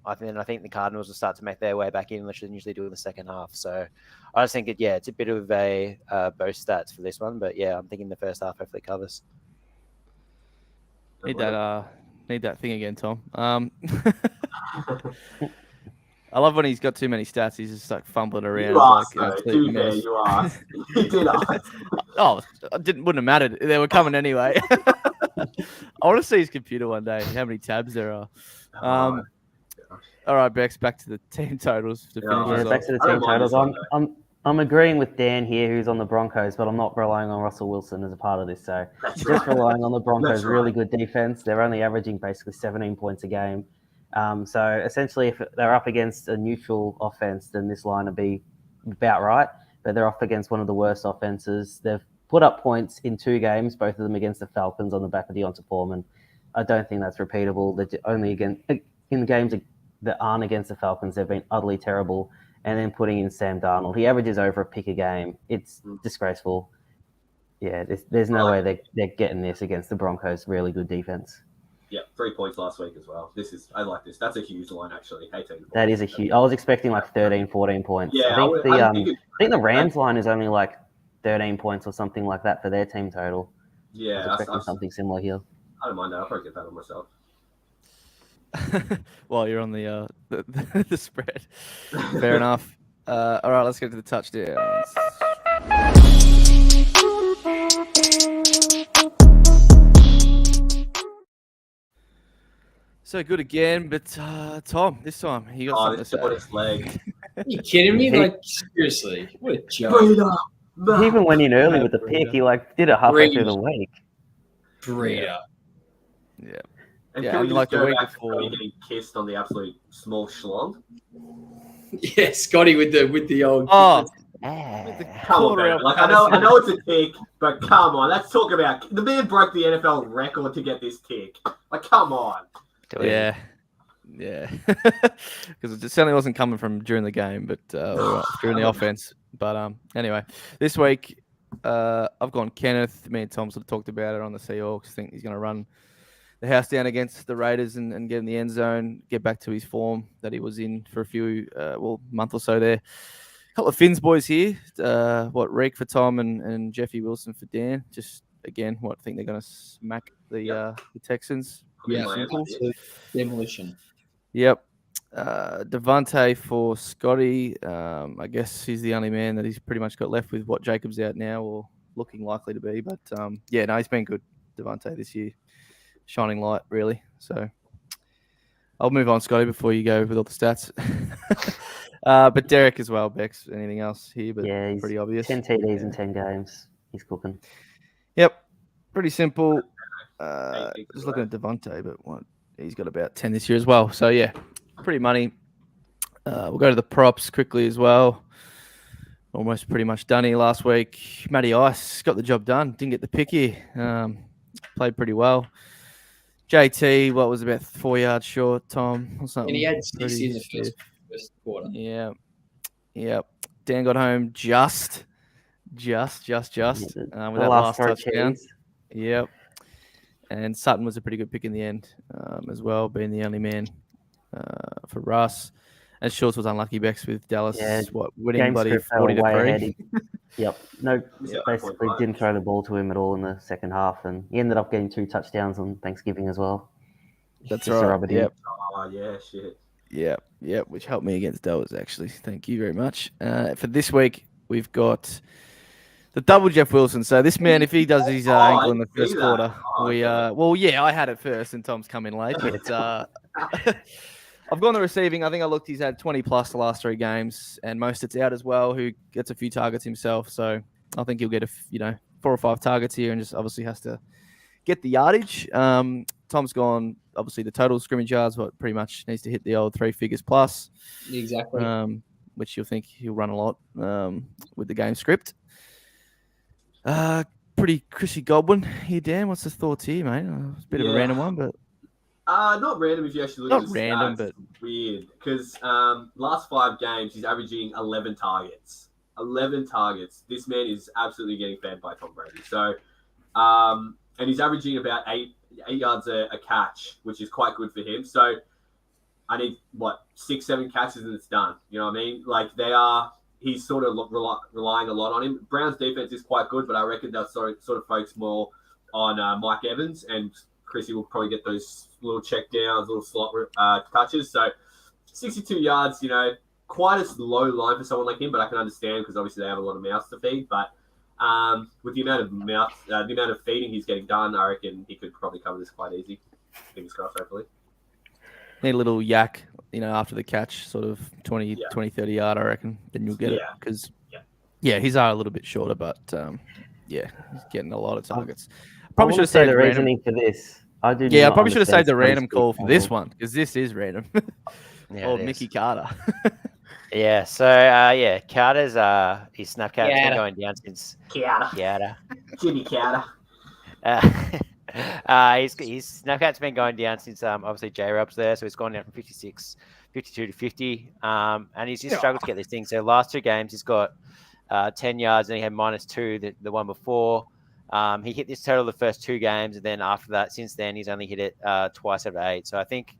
I think the Cardinals will start to make their way back in, which they usually do in the second half. So I just think it's a bit of a both stats for this one. But I'm thinking the first half hopefully covers. Need that thing again, Tom. I love when he's got too many stats. He's just like fumbling around. You asked, you asked. You did ask. Oh, wouldn't have mattered. They were coming anyway. I want to see his computer one day. How many tabs there are. All right, Bex, back to the team totals. Back to the team totals. I'm agreeing with Dan here, who's on the Broncos, but I'm not relying on Russell Wilson as a part of this. So relying on the Broncos' really good defense. They're only averaging basically 17 points a game. So essentially, if they're up against a neutral offense, then this line would be about right. But they're up against one of the worst offenses. They've put up points in 2 games, both of them against the Falcons on the back of Deonta Foreman. I don't think that's repeatable. They're only in games that aren't against the Falcons, they've been utterly terrible. And then putting in Sam Darnold, he averages over a pick a game. It's disgraceful. Yeah, there's no way they're getting this against the Broncos' really good defense. Yeah, 3 points last week as well. I like this. That's a huge line, actually. 18 points. That is a huge. I was expecting like 13, 14 points. Yeah, I think the Rams line is only like 13 points or something like that for their team total. Yeah, I was expecting something similar here. I don't mind that. I'll probably get that on myself. While you're on the spread. Fair enough. All right, let's get to the touchdowns. So good again, but Tom, this time he got something to say. Leg. Are you kidding me? Like, seriously, what a joke. He even went in early with the pick. He did it halfway through the week. Breeder. Yeah. And can we just go back to Scotty getting kissed on the absolute small schlong? Yeah, Scotty with the old. Oh, come on, man. Like I know it's a tick, but come on, let's talk about the man broke the NFL record to get this tick. Like, come on. Yeah, because it certainly wasn't coming from during the game, but during the offense. But anyway, this week I've gone Kenneth. Me and Tom sort of talked about it on the Seahawks. I think he's going to run the house down against the Raiders and get in the end zone, get back to his form that he was in for a few month or so there. A couple of Finns boys here. Reek for Tom and Jeffy Wilson for Dan. Just again, I think they're going to smack the Texans. Yeah, demolition. Yep. Devontae for Scotty. I guess he's the only man that he's pretty much got left with what Jacob's out now or looking likely to be. But he's been good, Devontae, this year. Shining light, really. So I'll move on, Scotty, before you go with all the stats. But Derek as well, Bex. Anything else here? But yeah, he's pretty obvious. 10 TDs in 10 games. He's cooking. Yep. Pretty simple. Just looking at Devontae, but he's got about 10 this year as well. So, yeah, pretty money. We'll go to the props quickly as well. Almost pretty much done here last week. Matty Ice got the job done. Didn't get the pick here. Played pretty well. JT, what was about 4 yards short, Tom, or something? And he had 6 in the first quarter. Yeah. Yep. Dan got home just with The that last last throw touchdown. cheese. Yep. And Sutton was a pretty good pick in the end as well, being the only man for Russ. And Shorts was unlucky, Bex, with Dallas winning Game bloody script, they were 40 to way 3. ahead. Yep. No, Yeah, basically 0.5. didn't throw the ball to him at all in the second half, and he ended up getting 2 touchdowns on Thanksgiving as well. That's Just to right. rub it in. Yep. Oh, yeah, shit. Yep, which helped me against Dallas, actually. Thank you very much. For this week, we've got the double Jeff Wilson. So this man, if he does his ankle in the I didn't first see quarter, that. Okay. well, yeah, I had it first, and Tom's come in late. But I've gone the receiving. I think I looked. He's had 20 plus the last 3 games, and Mostert's out as well, who gets a few targets himself. So I think he'll get 4 or 5 targets here, and just obviously has to get the yardage. Tom's gone. Obviously, the total scrimmage yards, but pretty much needs to hit the old 3 figures plus. Exactly. Which you'll think he'll run a lot with the game script. Pretty Chrissy Godwin here, Dan. What's the thoughts here, mate? It's a bit of a random one, but not random if you actually look not at the random, stats. but Weird, because last 5 games he's averaging 11 targets. 11 targets. This man is absolutely getting fed by Tom Brady. So, and he's averaging about 8 yards a catch, which is quite good for him. So, I need 6-7 catches and it's done. You know what I mean? Like he's sort of relying a lot on him. Brown's defense is quite good, but I reckon they'll sort of focus more on Mike Evans, and Chrissy will probably get those little check downs, little slot touches. So 62 yards, quite a low line for someone like him, but I can understand because obviously they have a lot of mouths to feed. But with the amount of feeding he's getting done, I reckon he could probably cover this quite easy. Fingers crossed, hopefully. need a little yak, after the catch, sort of 20, 30 yard, I reckon. Then you'll get it because, his are a little bit shorter, but he's getting a lot of targets. Probably should have saved the reasoning for this. I probably should have saved the random call for this one because this is random. Mickey Carter. Carter's his Snapchat's been going down since Jimmy Carter. His Snapchat's been going down since obviously J-Rob's there, so he's gone down from 52 to 50, and he's just struggled to get this thing. So last 2 games he's got 10 yards, and he had -2 the one before. He hit this total the first 2 games, and then after that, since then, he's only hit it twice out of 8. So I think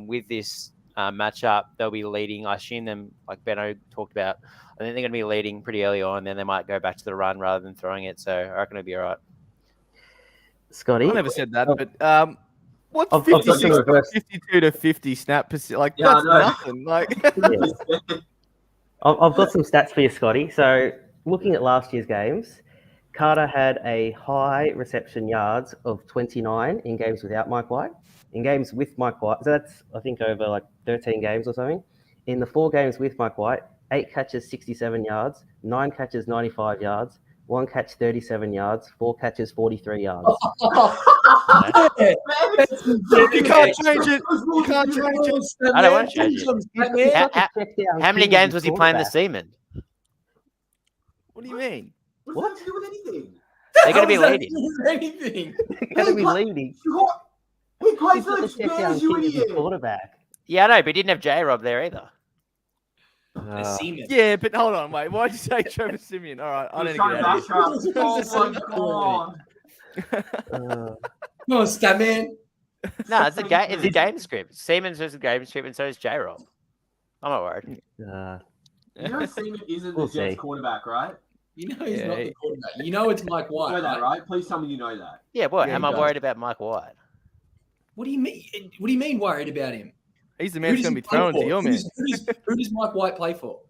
with this matchup, they'll be leading. I assume them, like Benno talked about, I think they're going to be leading pretty early on, and then they might go back to the run rather than throwing it. So I reckon it'll be all right. Scotty? I never said that, but what's 52 to 50 snap percent? Like, that's nothing. Like, I've got some stats for you, Scotty. So looking at last year's games, Carter had a high reception yards of 29 in games without Mike White. In games with Mike White, so that's, I think, over like 13 games or something. In the 4 games with Mike White, 8 catches, 67 yards, 9 catches, 95 yards, 1 catch, 37 yards, 4 catches, 43 yards. You can't change it. You can't change it. I don't want to change it. How many games was he playing the Seaman? What do you mean? What's that to do with anything? They're going to be leading. Anything. They're going to be leading. He plays He's got for the the check down Spurs, you kid as idiot. a quarterback. Yeah, I know, but he didn't have J-Rob there either. Yeah, but hold on, wait. Why'd you say Trevor Simeon? All right, I didn't get out of here. Oh my god. Come on, Statman. No, it's a game script. Siemens is a game script, and so is J-Rob. I'm not worried. You know Seaman isn't We'll the Jets see. quarterback, right? You know he's not the quarterback. You know it's Mike You White, know that, right? Please tell me you know that. Yeah, what? Yeah, Am he I does. worried about Mike White? What do you mean? What do you mean worried about him? He's the Who man does who's going he to be play thrown for? to your man. Who does Mike White play for?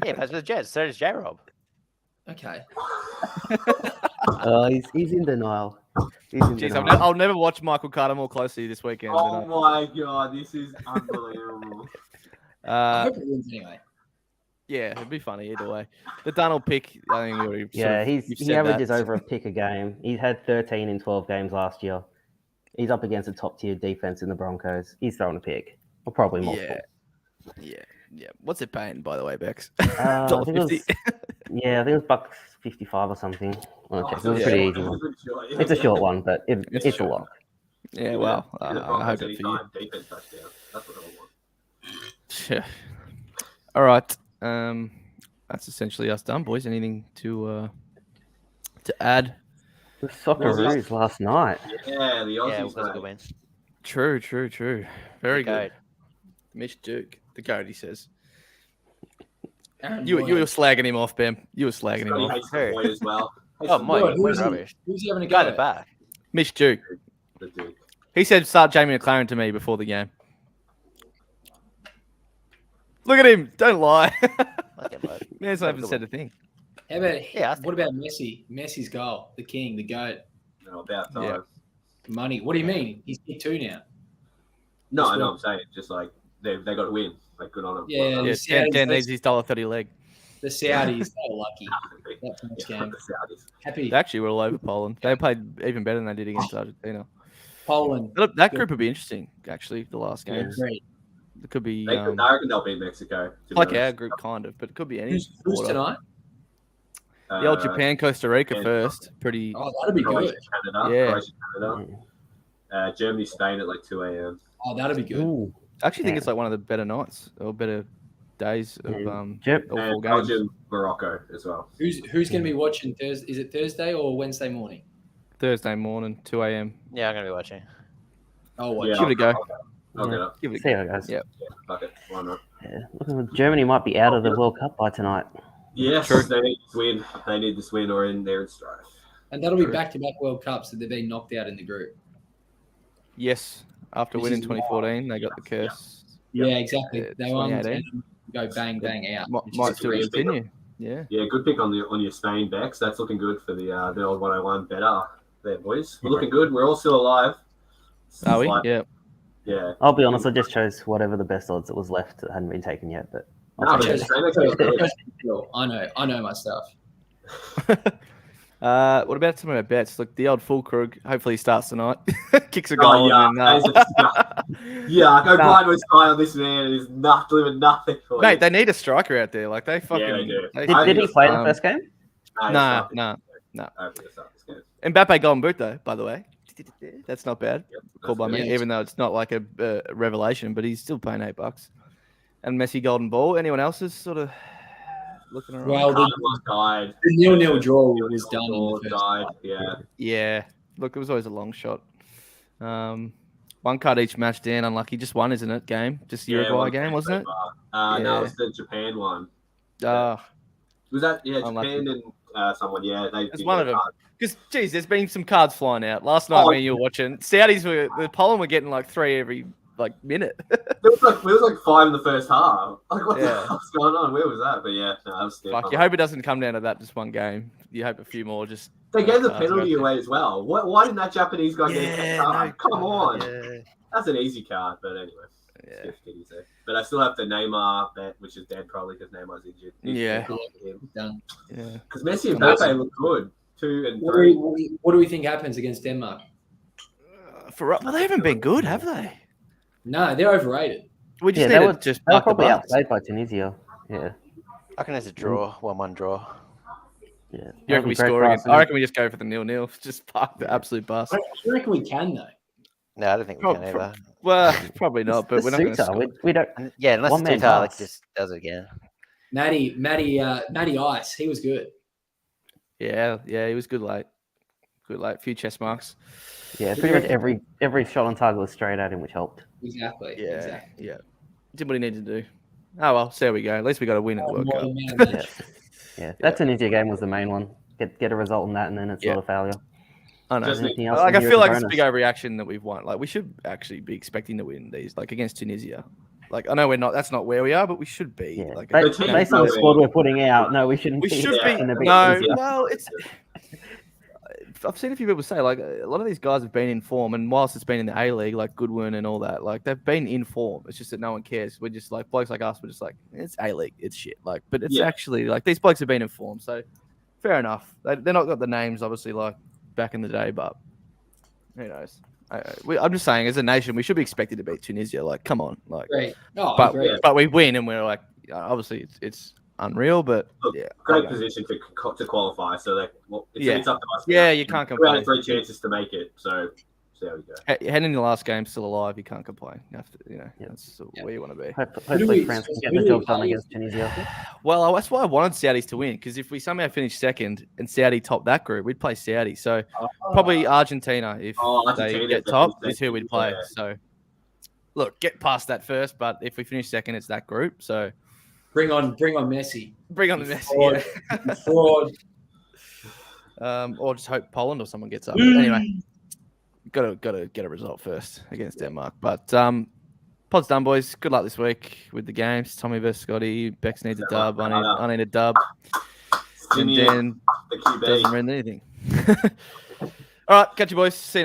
Yeah, that's with the Jets. So does J-Rob. Okay. He's in denial. He's in Jeez, denial. I'll never watch Michael Carter more closely this weekend. Oh my god, this is unbelievable. I hope it wins anyway. Yeah, it'd be funny either way. The Donald pick, I think we already He averages over a pick a game. He had 13 in 12 games last year. He's up against a top-tier defense in the Broncos. He's throwing a pick. Or probably multiple. Yeah. What's it paying, by the way, Bex? I think it was, $1.50. I think it was $1.55 or something. It was a yeah. pretty easy one. It's a short one, but it's a short. lock. Yeah, well, The I Broncos hope it for you. anytime, defense touchdown. That's what I want. Yeah. All right. That's essentially us done, boys. Anything to add? The Socceroos last night. Yeah, the Yeah, Aussies, we've got a mate. good win. True. Very The good. Mitch Duke, the goat, he says. Aaron You were Moylan. slagging him off, Ben. You were slagging him Scotty off. hates the boy as well. Hates Oh, the Mike, boy. Who's Moy's he- rubbish. Who's he having a Guy go at the at? back. Mitch Duke. The Duke. He said start Jamie McLaren to me before the game. Look at him. Don't lie. Like it, bud. Man's not even said a thing. How about Yeah, I think- what about Messi? Messi's goal, the king, the goat, No, about time. Yeah. money. What do you mean? He's hit 2 now. No, This I know. one. I'm saying just like they got to win. Like good on them. Yeah, Yeah, the Saudis, Dan needs his $1.30 leg. the Saudis, they're lucky. That's the next Yeah, game. the Saudis. Happy They actually were all over Poland. They played even better than they did against Argentina. Poland. That group would be interesting, actually, the last games. Great. It could be I reckon they'll beat Mexico. To be like honest. our group, kind of, but it could be any. Who's order. tonight? The old Japan, Costa Rica yeah. first. Pretty. Oh, that'd be Croatia, good. Canada. Yeah. Croatia, Canada. Germany, Spain at like 2 a.m. Oh, that'd be good. Ooh. I actually think Yeah. it's like one of the better nights or better days of Yeah. all And four games. Belgium, Morocco as well. Who's going to be watching Thursday? Is it Thursday or Wednesday morning? Thursday morning, 2 a.m. Yeah, I'm gonna be watching. Oh, watch. Yeah. Give it a go. I'll get up. Give it a See go. how it goes. Yeah. Yeah, fuck it. Why not? Yeah. Look, Germany might be out of the World Cup by tonight. Yes, True. they need this win. They need this win or in there in strife. And that'll be True. back-to-back World Cups that they've been knocked out in the group. Yes. After Which winning is 2014, they got the curse. Yeah, exactly. Yeah, They won 2018. and go bang, bang out. Might, which is might still great. continue. Yeah. Yeah, good pick on your Spain backs. That's looking good for the old 101 better there, boys. We're looking good. We're all still alive. Are we? Like, Yeah. yeah. I'll be honest, I just chose whatever the best odds that was left that hadn't been taken yet. But No, I'll but take it's it. Spain looks good. Cool. I know my stuff. What about some of our bets? Look, the old Fulkrug. Hopefully he starts tonight. Kicks a goal. Oh, yeah. And then, Yeah, go Nah. blind with eye on this man. He's not delivering nothing for mate, you. they need a striker out there. Like they fucking. they do. they- Did he play the first game? Nah. Hopefully it's not this game. Mbappe golden boot though, by the way. That's not bad. Yep, Called by that's me, good. even though it's not like a revelation, but he's still paying $8. And Messi golden ball. Anyone else is sort of looking around? Well, the Carlos died. 0-0 draw Nil-nil was done in draw the first died. half. Yeah. Yeah. Look, it was always a long shot. One card each match, Dan. Unlucky. Just one, isn't it? Game. Just Yeah, Uruguay one game, wasn't it? No, Yeah. it was the Japan one. Ah. Was that Unlucky. Japan and someone? Yeah, they. It's did one get of them. card. Because, geez, there's been some cards flying out. Last night Oh, when you were watching, the Poland were getting like 3 every minute. There was like 5 in the first half. Like what Yeah. the hell's going on? Where was that? But yeah, no, that was Fuck, you hope it doesn't come down to that just one game. You hope a few more just. They gave the cards penalty go. away as well. Why didn't that Japanese guy get a Yeah, card? no Come on, Yeah. that's an easy card. But anyway, Yeah. it's 50s there. But I still have the Neymar bet, which is dead probably because Neymar's injured. Yeah. Done. Yeah. Because Messi and Amazing. Mbappe look good. 2 and What 3. do we think happens against Denmark? But they haven't been good, have they? No, they're overrated. We just Yeah, need they to just They were park the probably bus. outplayed by Tunisia. Yeah. I reckon it's a draw, 1-1 draw. Yeah. You reckon we score again? I reckon we just go for the 0-0. Just park the absolute bus. I reckon we can though. No, I don't think we can either. Well, probably not, but we're not going to score. We don't. Yeah, unless One it's man Tutar, like pass. just does it again. Matty Ice, he was good. Yeah, he was good late. Good late. Few chest marks. Yeah, pretty much every shot on target was straight at him, which helped. Exactly. Yeah, Exactly. yeah. Did what he needed to do. Oh, well, so there we go. At least we got a win at the World More Cup. than man of the Yeah. match. Yeah, that Tunisia game was the main one. Get a result in that, and then it's Yeah. not a failure. I know. Just Anything else Like, I from you feel as like it's a bonus? big overreaction that we've won. Like, we should actually be expecting to win these, like against Tunisia. Like, I know we're not. That's not where we are, but we should be. Yeah, Like, Ba- The team based on the knows it. squad we're putting out, no, we shouldn't. we be should be. expecting to beat No, Tunisia. well, it's. I've seen a few people say like a lot of these guys have been in form, and whilst it's been in the A League, like Goodwin and all that, like they've been in form. It's just that no one cares. We're just like blokes like us. We're just like it's A League, it's shit. Like, but it's Yeah. actually like these blokes have been in form, so fair enough. They're not got the names obviously like back in the day, but who knows? I'm just saying, as a nation, we should be expected to beat Tunisia. Like, come on, like, Great. No, I but agree. but we win, and we're like, obviously it's unreal, but Look, yeah, Great okay. position to qualify. So it's Yeah. up to us. Yeah, now. you can't We only complain. have 3 chances to make it. So see how we go. Heading into the last game, still alive. You can't complain. You have to, Yeah. that's where you want to be. Hopefully France can get the job done against Tunisia. Well, that's why I wanted Saudis to win, because if we somehow finish second and Saudi top that group, we'd play Saudi. So probably Argentina if they get top is who we'd play. Yeah. So look, get past that first. But if we finish second, it's that group. So Bring on Messi. bring on the Messi. Fraud. Or just hope Poland or someone gets up. But anyway, got to get a result first against Denmark. But pod's done, boys. Good luck this week with the games. Tommy versus Scotty. Bex needs a dub. I need a dub. And Dan The QB. doesn't win anything. All right, catch you, boys. See you.